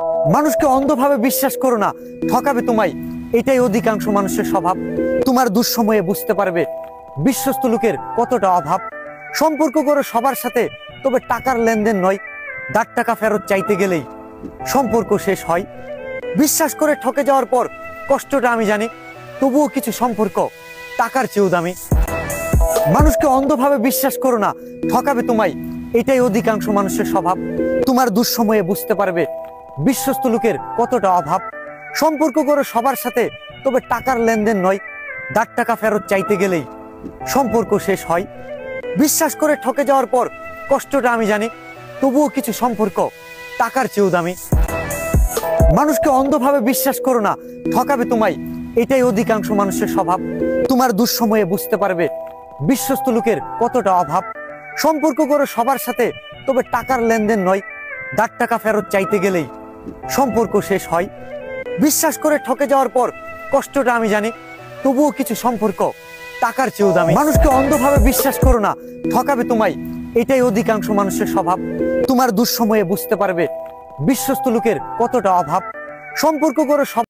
মানুষকে অন্ধভাবে বিশ্বাস করো না, ঠকাবে তোমায়। এটাই অধিকাংশ মানুষের স্বভাব। তোমার দুঃসময়ে বুঝতে পারবে বিশ্বস্ত লোকের কতটা অভাব। সম্পর্ক করো সবার সাথে, তবে টাকার লেনদেন নয়। 10 টাকা ফেরত চাইতে গেলেই সম্পর্ক শেষ হয়। বিশ্বাস করে ঠকে যাওয়ার পর কষ্টটা আমি জানি, তবুও কিছু সম্পর্ক টাকার চেয়েও দামি। মানুষকে অন্ধভাবে বিশ্বাস করো না, ঠকাবে তোমায়। এটাই অধিকাংশ মানুষের স্বভাব। তোমার দুঃসময়ে বুঝতে পারবে বিশ্বস্ত লোকের কতটা অভাব। সম্পর্ক করো সবার সাথে, তবে টাকার লেনদেন নয়। 10 টাকা ফেরত চাইতে গেলেই সম্পর্ক শেষ হয়। বিশ্বাস করে ঠকে যাওয়ার পর কষ্টটা আমি জানি, তবুও কিছু সম্পর্ক টাকার চেয়েও দামি। মানুষকে অন্ধভাবে বিশ্বাস করো না, ঠকাবে তোমায়। এটাই অধিকাংশ মানুষের স্বভাব। তোমার দুঃসময়ে বুঝতে পারবে বিশ্বস্ত লোকের কতটা অভাব। সম্পর্ক করো সবার সাথে, তবে টাকার লেনদেন নয়। 10 টাকা ফেরত চাইতে গেলেই সম্পর্ক শেষ হয়। বিশ্বাস করে ঠকে যাওয়ার পর কষ্টটা আমি জানি, তবুও কিছু সম্পর্ক টাকার চেয়েও দামি। মানুষকে অন্ধভাবে বিশ্বাস করো না, ঠকাবে তোমায়। এটাই অধিকাংশ মানুষের স্বভাব। তোমার দুঃসময়ে বুঝতে পারবে বিশ্বস্ত লোকের কতটা অভাব। সম্পর্ক করো